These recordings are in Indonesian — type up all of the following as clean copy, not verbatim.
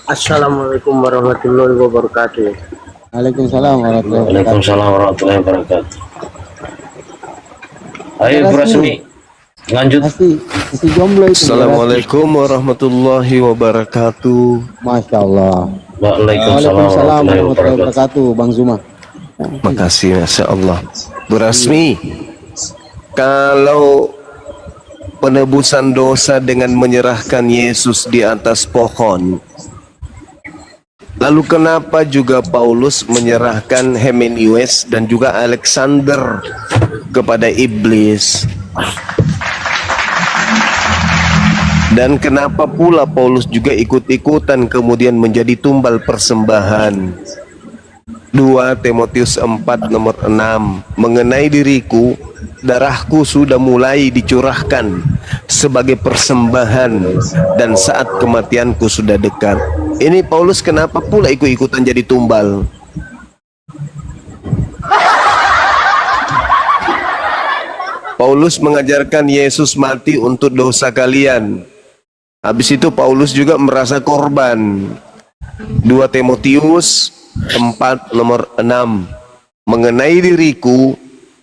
Assalamualaikum warahmatullahi wabarakatuh. Waalaikumsalam warahmatullahi wabarakatuh. Waalaikumsalam warahmatullahi wabarakatuh. Ayo Terima Bu kasih. Rasmi, lanjut. Masih jomblo itu. Assalamualaikum warahmatullahi wabarakatuh. Masya Allah. Waalaikumsalam warahmatullahi wabarakatuh. Wabarakatuh, Bang Zuma. Makasih, Masya Allah. Bu Rasmi, kalau penebusan dosa dengan menyerahkan Yesus di atas pohon, lalu kenapa juga Paulus menyerahkan Himenius dan juga Alexander kepada iblis? Dan kenapa pula Paulus juga ikut-ikutan kemudian menjadi tumbal persembahan? 2 Timotius 4 nomor 6, mengenai diriku, darahku sudah mulai dicurahkan sebagai persembahan dan saat kematianku sudah dekat. Ini Paulus kenapa pula ikut-ikutan jadi tumbal? Paulus mengajarkan Yesus mati untuk dosa kalian. Habis itu Paulus juga merasa korban. 2 Timotius 4 nomor 6, mengenai diriku,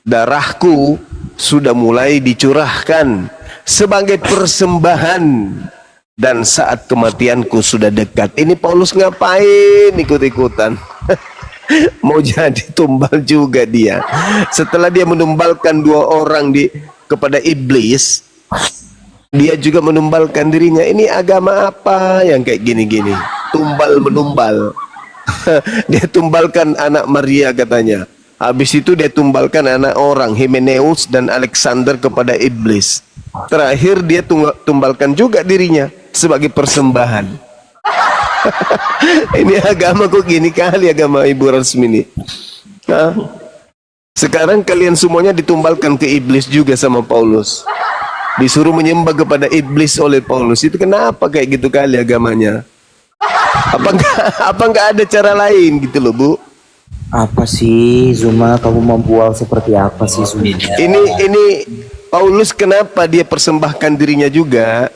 darahku sudah mulai dicurahkan sebagai persembahan dan saat kematianku sudah dekat. Ini Paulus ngapain ikut-ikutan? Mau jadi tumbal juga dia. Setelah dia menumbalkan 2 orang kepada iblis, dia juga menumbalkan dirinya. Ini agama apa yang kayak gini-gini? Tumbal menumbal. Dia tumbalkan anak Maria katanya. Habis itu dia tumbalkan anak orang, Himeneus dan Alexander kepada iblis. Terakhir dia tumbalkan juga dirinya sebagai persembahan. Ini agama kok gini kali agama Ibu Rasmi ini. Nah, sekarang kalian semuanya ditumbalkan ke iblis juga sama Paulus. Disuruh menyembah kepada iblis oleh Paulus. Itu kenapa kayak gitu kali agamanya? Apa enggak ada cara lain gitu loh, Bu? Apa sih Zuma, kamu membual seperti apa sih Zuma? Ini Paulus kenapa dia persembahkan dirinya juga?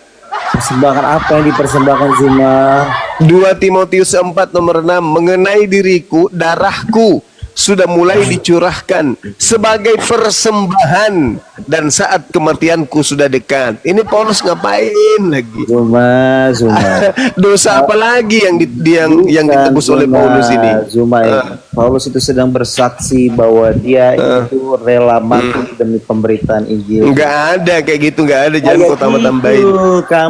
Persembahkan apa yang dipersembahkan Zuma? 2 Timotius 4 nomor 6, mengenai diriku, darahku sudah mulai dicurahkan sebagai persembahan dan saat kematianku sudah dekat. Ini Paulus ngapain lagi? Zuma. Dosa apa lagi yang ditebus oleh Paulus ini? Zuma, Paulus itu sedang bersaksi bahwa dia itu rela mati demi pemberitaan Injil. Enggak ada kayak gitu, enggak ada. Jangan kau tambah-tambahin.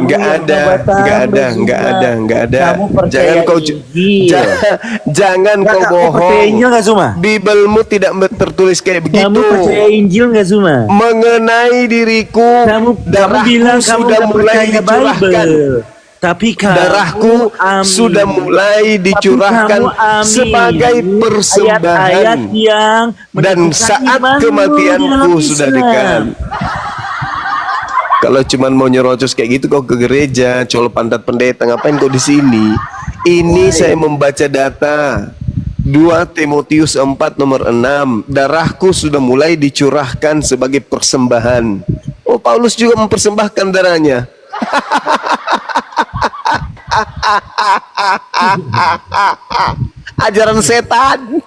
Enggak ada. Kamu percaya Jangan kau Injil. jangan kau bohong. Percaya Injil nggak Zuma? Bibelmu tidak tertulis kayak begitu. Kamu percaya Injil nggak Zuma? Mengenai diriku, Kamu bilang kamu sudah nggak mulai percaya dicurahkan. Bible. Tapi Darahku sudah mulai dicurahkan sebagai persembahan ayat-ayat yang dan saat kematianku sudah dekat. Kalau cuman mau nyerocos kayak gitu kau ke gereja, col pantat pendeta, ngapain kau di sini? Ini saya membaca data. 2 Timotius 4 nomor 6, darahku sudah mulai dicurahkan sebagai persembahan. Oh, Paulus juga mempersembahkan darahnya. Ajaran setan.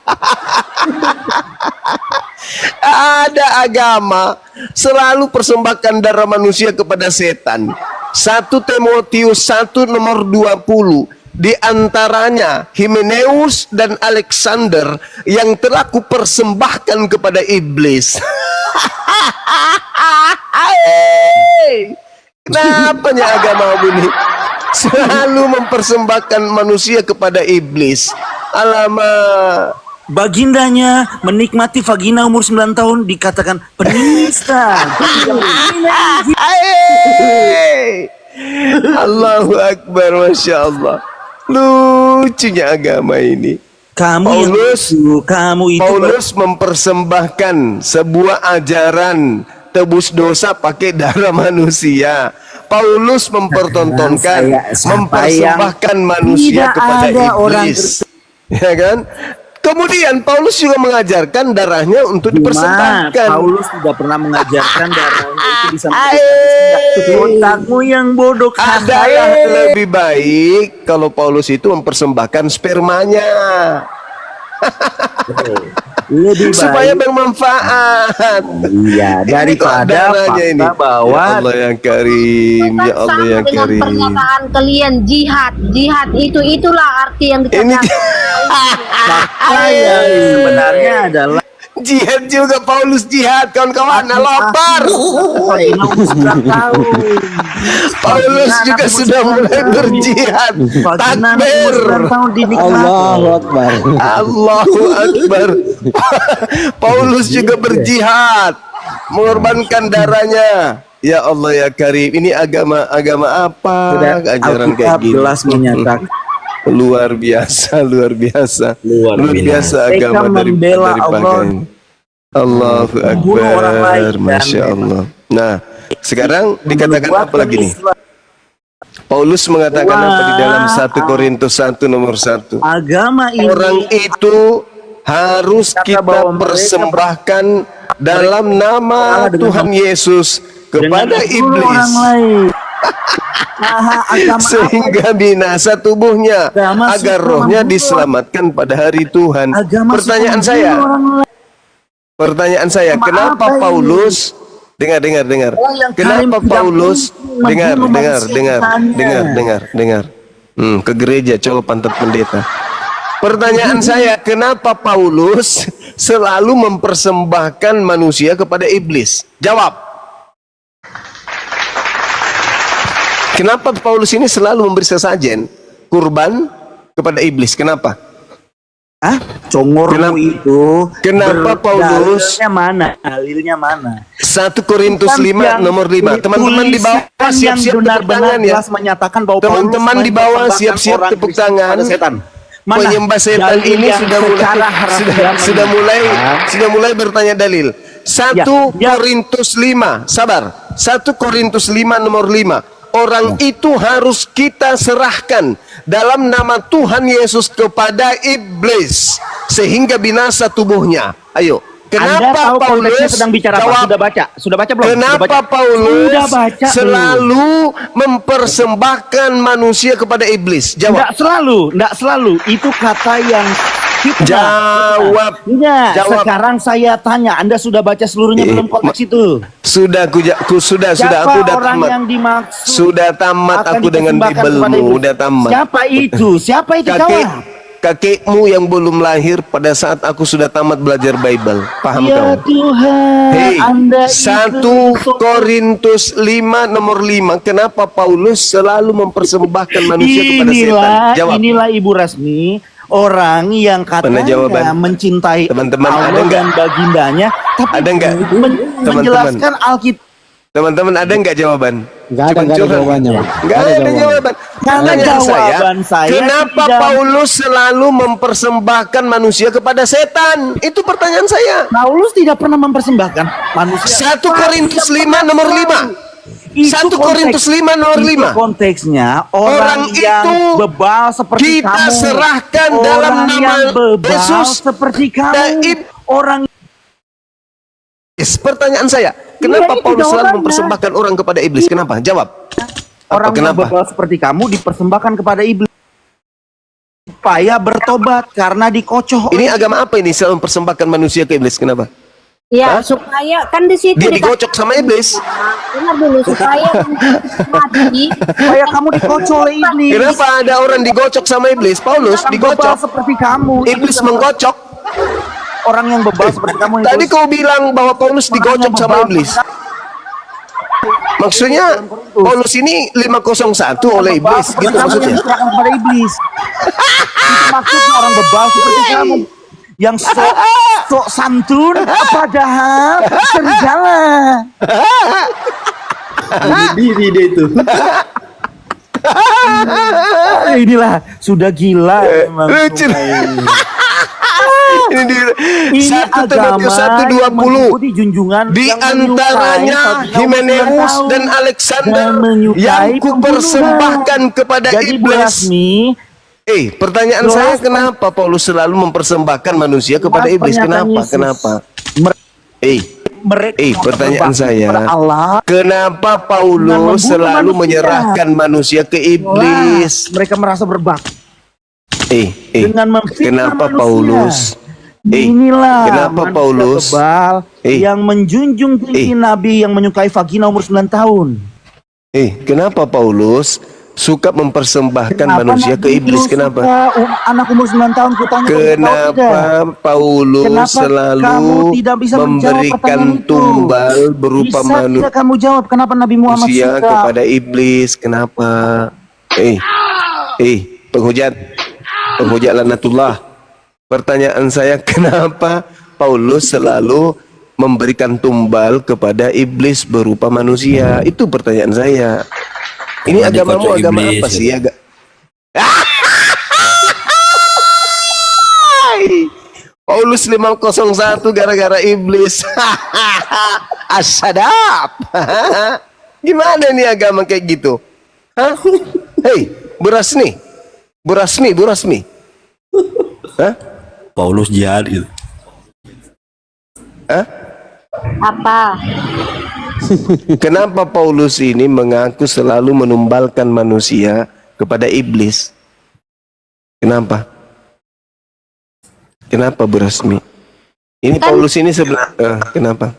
Ada agama selalu persembahkan darah manusia kepada setan. 1 Timotius 1 nomor 20, di antaranya Himeneus dan Alexander yang telah kupersembahkan kepada iblis. Kenapa agama ini selalu mempersembahkan manusia kepada iblis? Alamak. Bagindanya menikmati vagina umur 9 tahun dikatakan penista. Allahu Akbar, Masya Allah. Lucunya agama ini. Paulus mempersembahkan sebuah ajaran tebus dosa pakai darah manusia. Paulus mempersembahkan manusia kepada iblis. Ya kan? Kemudian Paulus juga mengajarkan darahnya untuk dipersembahkan. Paulus tidak pernah mengajarkan darahnya itu bisa Otakmu yang bodoh. Adalah lebih baik kalau Paulus itu mempersembahkan spermanya lebih baik supaya bermanfaat. iya daripada fakta bahwa Ya Allah yang karim, ya Allah Sama yang dengan karim. pernyataan kalian jihad itulah arti yang Ini dikatakan. fakta yang sebenarnya adalah jihad juga, Paulus jihad kawan-kawan. Lapar. sudah tahu. Paulus juga sudah mulai berjihad. Takbir. Allahu Akbar. Allahu Akbar. Paulus juga berjihad, mengorbankan darahnya. Ya Allah ya Karim, ini agama apa? Ajaran kayak gini. Jelas menyatakan Luar biasa, luar biasa. Luar biasa. Agama Mereka membela dari Allah. pakaian. Allahu Membunuh orang lain Akbar, dan Masya Allah. Nah, sekarang dikatakan apa lagi nih? Paulus mengatakan apa di dalam 1 Korintus 1 nomor 1? agama ini Orang itu harus kita bahwa mereka persembahkan dalam nama Tuhan Yesus kepada membunuh orang iblis lain. Agama sehingga binasa tubuhnya Agama agar suka rohnya membunuh. diselamatkan pada hari Tuhan. Agama Pertanyaan suka saya, membunuh orang lain. pertanyaan saya, Agama kenapa apa ini? Paulus dengar Oh, yang kenapa kalian Paulus tidak dengar membunuh dengar manusia dengar misalnya. dengar ke gereja coba pantat pendeta. Pertanyaan saya, kenapa Paulus selalu mempersembahkan manusia kepada iblis? Jawab. Kenapa Paulus ini selalu memberi sesajen kurban kepada iblis? Kenapa? Ah, congormu Kenapa- itu. kenapa Paulus- Dalilnya mana? Dalilnya mana? 1 Korintus Kan 5 yang nomor 5. Teman-teman di bawah tulisan siap-siap yang tepuk benar-benar tangan ya. jelas menyatakan bahwa Teman-teman Paulus di bawah mempersembahkan siap-siap orang tepuk Kristen tangan. kepada setan. Mana Penyembah setan dalil ini yang sudah mulai secara harfiah sudah mulai bertanya dalil. 1 Ya. Korintus 5, sabar. 1 Korintus 5 nomor 5. Orang itu harus kita serahkan dalam nama Tuhan Yesus kepada iblis sehingga binasa tubuhnya. Ayo, Anda kenapa tahu konteksnya Paulus sedang bicara apa? jawab, Sudah baca? Sudah baca belum? Sudah kenapa baca? Paulus Sudah baca selalu mempersembahkan manusia kepada iblis? Jawab. Enggak selalu. Itu kata yang fitnah. Jawab. Enggak, Jawab. sekarang saya tanya, Anda sudah baca seluruhnya belum konteks itu? Sudah sudah Siapa aku udah orang tamat. yang dimaksud? Sudah tamat akan aku dengan dipersembahkan kepada bibelmu, iblis? udah tamat. Siapa itu? Siapa itu? Kakekmu yang belum lahir pada saat aku sudah tamat belajar Bible. Paham Ya kau? Tuhan, Hei, Anda 1 Korintus 5 nomor 5. Kenapa Paulus selalu mempersembahkan manusia kepada setan? Jawab. Inilah Ibu Rasmi, orang yang Mana katanya jawaban? mencintai Teman-teman, ada Allah nggak? dan bagindanya, tapi Ada nggak? Teman-teman. menjelaskan Alkitab. Teman-teman, ada nggak jawaban? Nggak ada jawabannya, Bang. Nggak ada jawaban. Karena Pertanyaan jawaban saya kenapa tidak- Paulus selalu mempersembahkan manusia kepada setan? Itu pertanyaan saya. Paulus tidak pernah mempersembahkan manusia. 1 Korintus 5 nomor 5. Itu 1 Korintus 5 nomor itu 5. konteksnya Orang yang itu bebal seperti kita kamu. serahkan Orang dalam nama yang bebal Yesus seperti dan kamu. Orang Pertanyaan saya, kenapa itu Paulus selalu jawabannya. mempersembahkan orang kepada iblis? Kenapa? Jawab. orang yang kenapa? bebal seperti kamu dipersembahkan kepada iblis supaya bertobat karena dikocoh. Ini agama apa ini selalu mempersembahkan manusia ke iblis? Kenapa? Ya, Hah? supaya kan di situ Dia dikatakan- digocok sama iblis. Dengar dulu supaya mati. Supaya kamu dikocoh oleh iblis. Kenapa ada orang digocok sama iblis? Paulus Orang bebal digocok. seperti kamu. Iblis menggocok. Orang yang bebal seperti kamu. yang Tadi terus- kau bilang bahwa Paulus digocok sama iblis. Maksudnya Paulus ini 501 oleh iblis gitu Kamu yang maksudnya. diserahkan kepada iblis. Itu maksudnya orang bebal seperti kamu yang sok santun padahal serigala. Diri dia itu. Inilah sudah gila memang Lucu. sungai ini. Ini di Ini 1 agama Timotius yang 1:20. mengikuti junjungan Di yang antaranya menyukai Himeneus tahu dan Alexander dan menyukai yang pembunuhan. kupersembahkan kepada Jadi Bu iblis. Rasmi, Pertanyaan saya, kenapa Paulus selalu mempersembahkan manusia kepada iblis? Kenapa? Pertanyaan saya, kenapa Paulus selalu menyerahkan manusia ke iblis? Mereka merasa berbakti. Dengan memfitnah Kenapa manusia. Paulus? Inilah Kenapa manusia Paulus? kebal yang menjunjung tinggi nabi yang menyukai vagina umur 9 tahun. Kenapa Paulus suka mempersembahkan manusia ke iblis? Kenapa? Anak umur 9 tahun kutanya. Kenapa Paulus Kenapa selalu kamu tidak bisa menjawab memberikan pertanyaan itu? tumbal berupa Bisa tidak kamu jawab kenapa Nabi Muhammad manusia suka? kepada iblis? Kenapa? Penghujat lanatullah. Pertanyaan saya, kenapa Paulus selalu memberikan tumbal kepada iblis berupa manusia? Itu pertanyaan saya. Ini agamamu agama apa sih? Paulus 501 gara-gara iblis. Asadap. Gimana nih agama kayak gitu? Hah? Burasmi. Hah? Paulus jahat gitu. Hah? Apa? Kenapa Paulus ini mengaku selalu menumbalkan manusia kepada iblis? Kenapa? Kenapa Burasmi? Ini Paulus ini sebenarnya kenapa?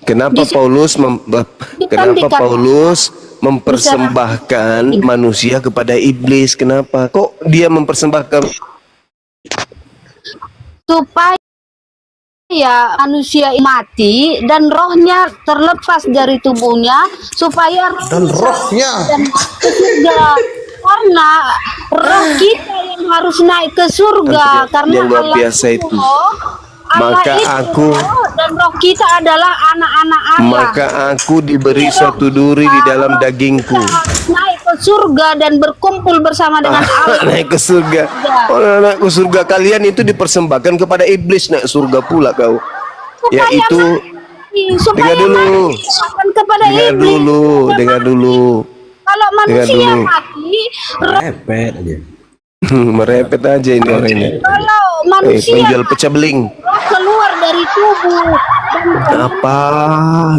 Kenapa Paulus mempersembahkan manusia kepada iblis? Kenapa? Kok dia mempersembahkan? Supaya manusia mati dan rohnya terlepas dari tubuhnya, supaya rohnya ke surga. Karena roh kita yang harus naik ke surga, karena yang luar Allah biasa itu. Allah itu, dan roh kita adalah anak-anak Allah. Maka aku diberi suatu duri di dalam dagingku. Naik ke surga dan berkumpul bersama dengan Allah. Naik ke surga. Naik ke surga, kalian itu dipersembahkan kepada iblis, naik surga pula kau. Yaitu dengar dulu. Dengar dulu. Kalau manusia mati, Repet aja. Merepet aja ini orang ini. kalau manusia penjual pecah beling. keluar dari tubuh Apa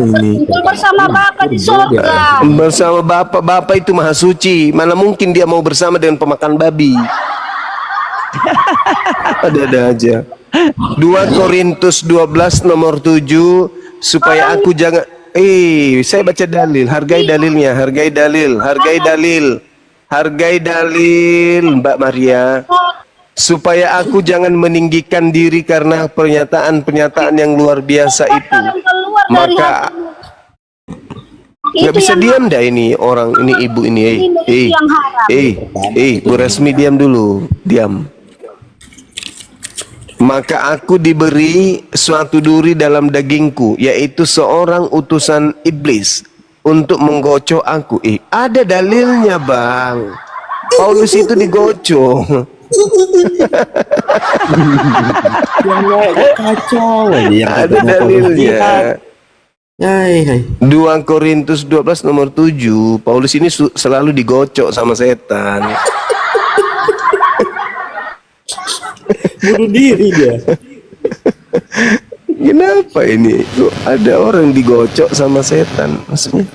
ini? bersama Bapa di surga. Bersama Bapak itu maha suci. Mana mungkin dia mau bersama dengan pemakan babi? Ada aja. 2 Korintus 12 nomor 7, supaya aku jangan saya baca dalil, hargai dalil Mbak Maria, supaya aku jangan meninggikan diri karena pernyataan-pernyataan yang luar biasa itu. Maka nggak bisa diam dah ini orang, ini ibu ini. Bu Resmi diam dulu, diam. Maka aku diberi suatu duri dalam dagingku, yaitu seorang utusan iblis untuk menggocok aku. Ada dalilnya bang. Paulus itu digocok. Kacau aja. Ada dalilnya. 2 2 Korintus 12 nomor 7, Paulus ini selalu digocok sama setan. Bunuh diri dia. Kenapa ini? Kok ada orang digocok sama setan? Maksudnya?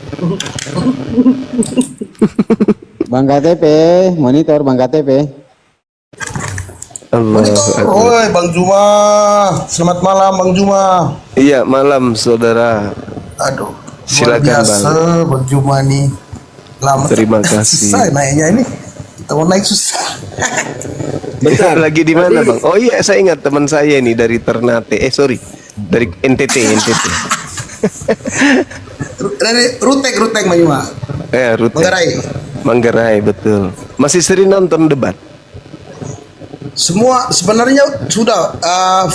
Bang KTP, monitor Bang KTP. Allah. Oi Bang Juma, selamat malam Bang Juma. Iya malam saudara. Aduh, Silakan, luar biasa Bang Juma nih. Lama. Terima kasih. Susah naiknya ini. Kita mau naik susah. Bentar. Lagi di mana bang? Oh iya saya ingat teman saya ini dari Ternate. Dari NTT. Dari Rutek Bang Juma. Rute. Manggarai, betul. Masih sering nonton debat? Semua sebenarnya sudah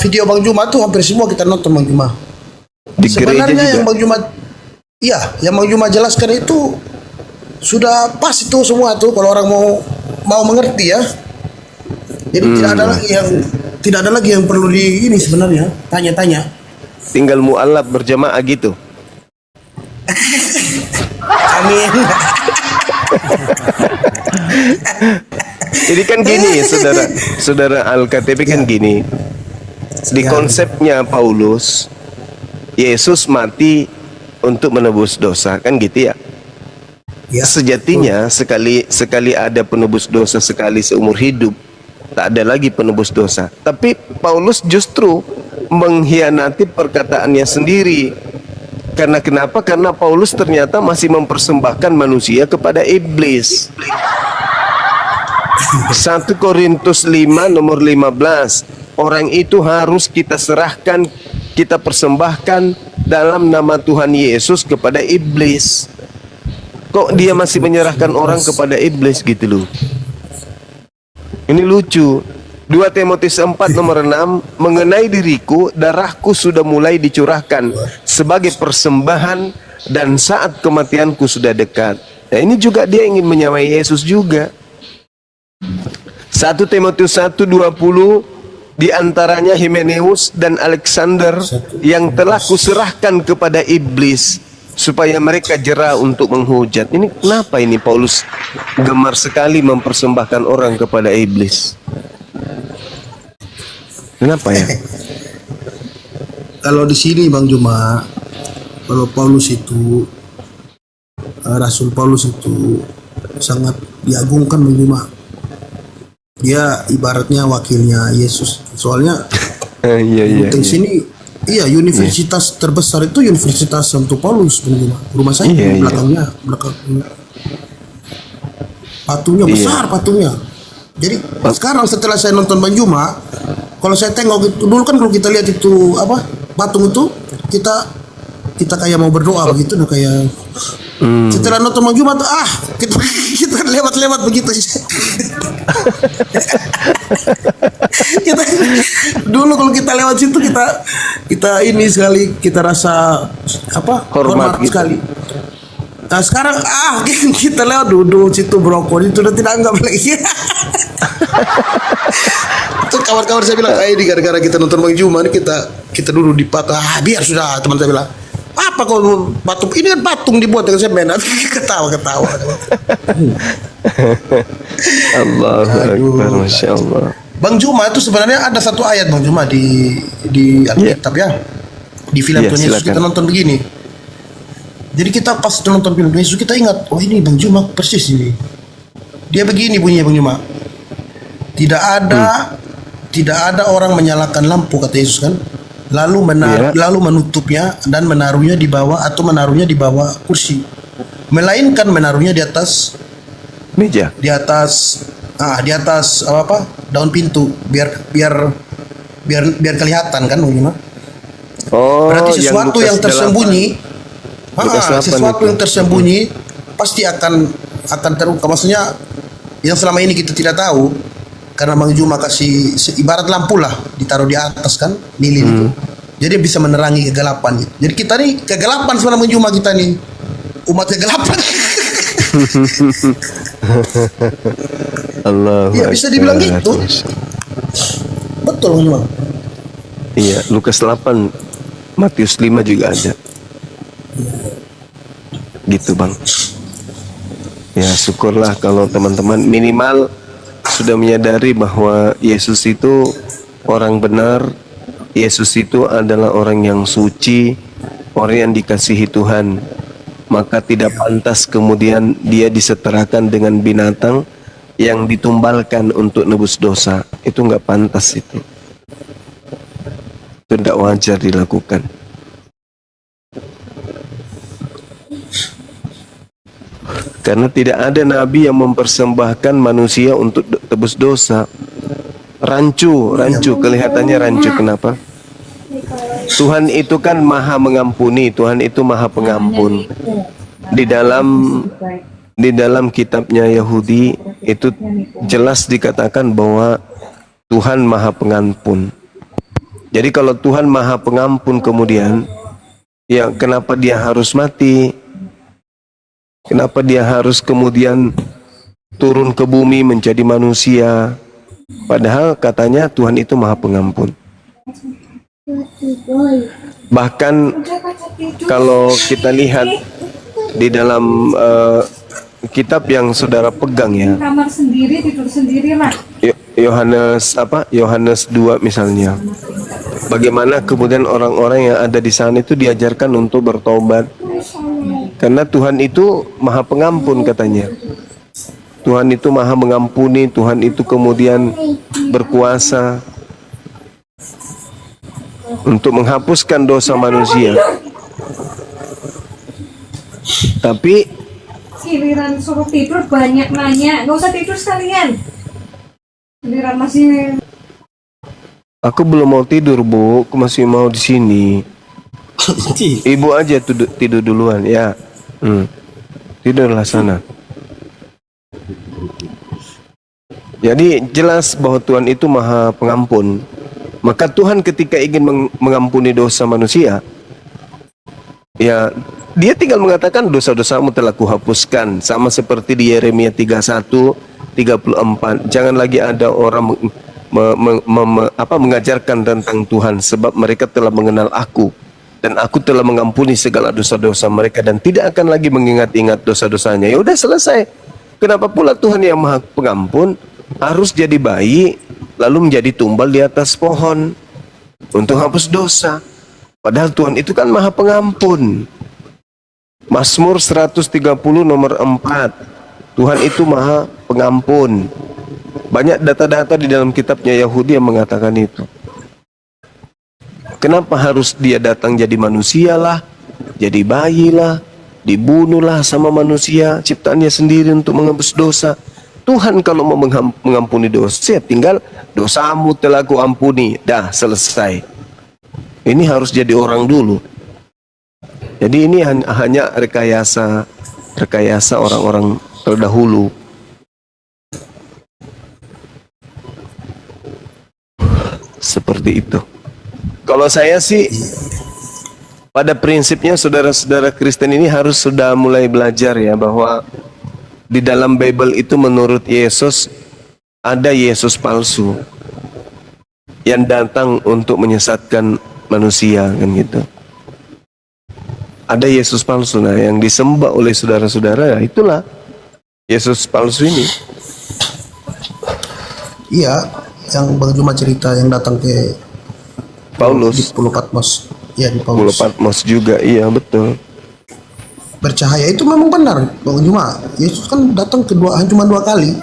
video Bang Juma tuh hampir semua kita nonton Bang Juma. Di gereja Sebenarnya juga? yang Bang Juma, iya, yang Bang Juma jelaskan itu sudah pas itu semua tuh kalau orang mau mengerti ya. Jadi tidak ada lagi yang perlu di ini sebenarnya tanya-tanya. Tinggal mu'alaf berjamaah gitu. Amin. Jadi kan gini, saudara Al-KTP kan gini. Di konsepnya Paulus, Yesus mati untuk menebus dosa, kan gitu ya. Ya. Sejatinya sekali ada penebus dosa sekali seumur hidup, tak ada lagi penebus dosa. Tapi Paulus justru mengkhianati perkataannya sendiri. Karena kenapa? Karena Paulus ternyata masih mempersembahkan manusia kepada iblis. 1 Korintus 5 nomor 15. Orang itu harus kita serahkan, kita persembahkan dalam nama Tuhan Yesus kepada iblis. Kok dia masih menyerahkan orang kepada iblis gitu loh. Ini lucu. 2 Timotius 4 nomor 6, mengenai diriku, darahku sudah mulai dicurahkan sebagai persembahan dan saat kematianku sudah dekat. Nah, ini juga dia ingin menyamai Yesus juga. 1 Timotius 1:20, di antaranya Himeneus dan Alexander yang telah kuserahkan kepada iblis supaya mereka jera untuk menghujat. Ini kenapa ini Paulus gemar sekali mempersembahkan orang kepada iblis? Kenapa ya? Kalau di sini Bang Juma, kalau Paulus itu Rasul Paulus itu sangat diagungkan Bang Juma. Dia ibaratnya wakilnya Yesus. Soalnya Iya. di sini universitas terbesar itu Universitas Santo Paulus Bang Juma. Rumah saya Iya, belakangnya patungnya besar patungnya. Jadi sekarang setelah saya nonton Bang Juma, kalau saya tengok itu dulu kan kalau kita lihat itu apa patung itu kita kayak mau berdoa begitu, nah kayak setelah nonton Bang Juma tuh kita lewat begitu. Kita dulu kalau kita lewat situ kita ini sekali kita rasa apa hormat gitu. sekali. Nah sekarang kita lewat duduk situ brokoli itu udah tidak anggap lagi. Itu kawan-kawan saya bilang, ini gara-gara kita nonton Bang Juma ini kita duduk di patung. Biar sudah, teman saya bilang, apa kau patung ini kan patung dibuat dengan semen. Ketawa. Allahu Akbar, Masya Allah. Bang Juma itu sebenarnya ada satu ayat Bang Juma di Alkitab ya. Di film Tuhan Yesus kita nonton begini. Jadi kita pas nonton film Tuhan Yesus kita ingat, oh ini Bang Juma persis ini. Dia begini bunyinya Bang Juma. Tidak ada orang menyalakan lampu kata Yesus kan, lalu menutupnya dan menaruhnya di bawah di bawah kursi, melainkan menaruhnya di atas meja, di atas apa daun pintu biar kelihatan kan Bang. Oh, Berarti sesuatu yang tersembunyi, yang tersembunyi pasti akan terungkap. Maksudnya yang selama ini kita tidak tahu. Karena Bang Juma kasih ibarat lampu lah ditaruh di atas kan lilin itu, jadi bisa menerangi kegelapan gitu. Jadi kita nih kegelapan sebenarnya Bang Juma, kita nih umat kegelapan. Allah. Ya bisa dibilang gitu. Betul Bang Juma. Iya, Lukas 8, Matius 5 juga ada. Gitu Bang. Ya syukurlah kalau teman-teman minimal sudah menyadari bahwa Yesus itu orang benar, Yesus itu adalah orang yang suci, orang yang dikasihi Tuhan. Maka tidak pantas kemudian dia disetarakan dengan binatang yang ditumbalkan untuk nebus dosa. Itu nggak pantas itu. Itu tidak wajar dilakukan. Karena tidak ada nabi yang mempersembahkan manusia untuk tebus dosa. Rancu kelihatannya rancu. Kenapa? Tuhan itu kan maha mengampuni, Tuhan itu maha pengampun. Di dalam kitabnya Yahudi itu jelas dikatakan bahwa Tuhan maha pengampun. Jadi kalau Tuhan maha pengampun kemudian, ya kenapa dia harus mati? Kenapa dia harus kemudian turun ke bumi menjadi manusia? Padahal katanya Tuhan itu maha pengampun. Bahkan kalau kita lihat di dalam kitab yang saudara pegang ya. Kamar sendiri, tidur sendiri lah. Yohanes 2 misalnya. Bagaimana kemudian orang-orang yang ada di sana itu diajarkan untuk bertobat. Karena Tuhan itu Maha Pengampun katanya. Tuhan itu Maha mengampuni, Tuhan itu kemudian berkuasa untuk menghapuskan dosa manusia. Tapi Giliran suruh tidur banyak nanya, nggak usah tidur sekalian. Giliran masih aku belum mau tidur, Bu. Aku masih mau di sini. Ibu aja tidur duluan ya. Tidurlah sana. Jadi jelas bahwa Tuhan itu Maha Pengampun. Maka Tuhan ketika ingin mengampuni dosa manusia, ya Dia tinggal mengatakan dosa-dosamu telah kuhapuskan, sama seperti di Yeremia 31:34. Jangan lagi ada orang mengajarkan tentang Tuhan, sebab mereka telah mengenal aku dan aku telah mengampuni segala dosa-dosa mereka dan tidak akan lagi mengingat-ingat dosa-dosanya. Ya udah selesai. Kenapa pula Tuhan yang Maha Pengampun harus jadi bayi lalu menjadi tumbal di atas pohon untuk hapus dosa? Padahal Tuhan itu kan Maha Pengampun. Mazmur 130 nomor 4. Tuhan itu Maha Pengampun. Banyak data-data di dalam kitabnya Yahudi yang mengatakan itu. Kenapa harus dia datang jadi manusia lah, jadi bayi lah, dibunuhlah sama manusia ciptaannya sendiri untuk menghapus dosa? Tuhan kalau mau mengampuni dosa, ya tinggal dosamu telah kuampuni, dah selesai. Ini harus jadi orang dulu. Jadi ini hanya rekayasa orang-orang terdahulu. Seperti itu. Kalau saya sih pada prinsipnya saudara-saudara Kristen ini harus sudah mulai belajar ya, bahwa di dalam Bible itu menurut Yesus ada Yesus palsu yang datang untuk menyesatkan manusia, kan gitu. Ada Yesus palsu, nah yang disembah oleh saudara-saudara, ya itulah Yesus palsu ini. Iya, yang Bang Juma cerita yang datang ke Paulus. Di Pulau Patmos. Iya, di Pulau Paulus. Patmos juga, iya betul. Bercahaya itu memang benar, Bang Juma. Yesus kan datang cuma dua kali.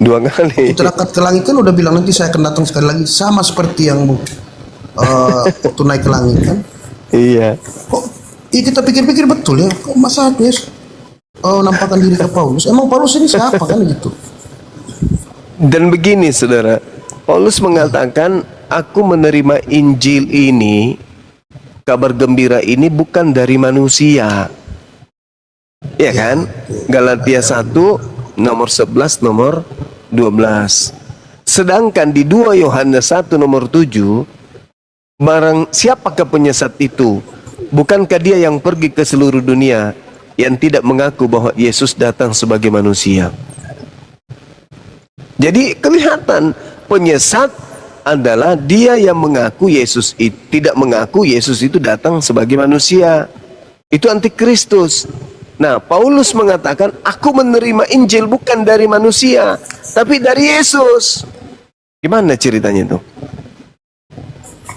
Dua kali. Kita dekat ke langit kan udah bilang nanti saya akan datang sekali lagi, sama seperti yang waktu naik ke langit kan. Iya. Kok kita pikir-pikir betul ya, kok masa Yesus nampakkan diri ke Paulus? Emang Paulus ini siapa kan gitu? Dan begini saudara, Paulus mengatakan, aku menerima Injil ini, kabar gembira ini bukan dari manusia. Ya kan? Galatia 1 nomor 11 nomor 12. Sedangkan di 2 Yohanes 1 nomor 7, barang siapakah penyesat itu? Bukankah dia yang pergi ke seluruh dunia yang tidak mengaku bahwa Yesus datang sebagai manusia? Jadi kelihatan penyesat adalah dia yang mengaku Yesus itu, tidak mengaku Yesus itu datang sebagai manusia. Itu antikristus. Nah, Paulus mengatakan, aku menerima Injil bukan dari manusia, tapi dari Yesus. Gimana ceritanya itu?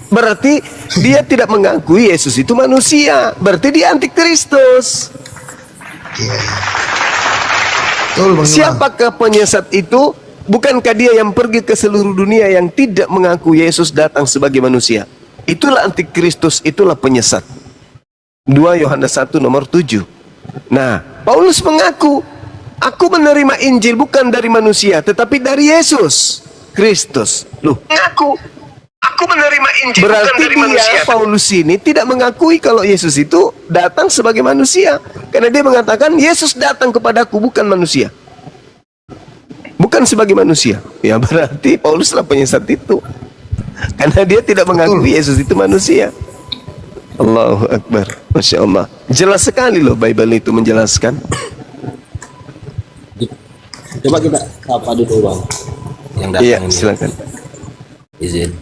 Berarti dia tidak mengakui Yesus itu manusia. Berarti dia antikristus. Siapakah penyesat itu? Bukankah dia yang pergi ke seluruh dunia yang tidak mengaku Yesus datang sebagai manusia? Itulah antikristus, itulah penyesat. 2 Yohanes 1 nomor 7. Nah, Paulus mengaku, aku menerima Injil bukan dari manusia, tetapi dari Yesus Kristus. Loh, mengaku. Aku menerima Injil berarti bukan dari manusia. Paulus ini tidak mengakui kalau Yesus itu datang sebagai manusia, karena dia mengatakan Yesus datang kepadaku bukan manusia, bukan sebagai manusia. Ya berarti Paulus lah penyesat itu, karena dia tidak mengakui Yesus itu manusia. Allahu Akbar, Masya Allah. Jelas sekali loh Bible itu menjelaskan. Coba kita sapa dulu Bang. Yang datang iya, ini. silakan. Izin.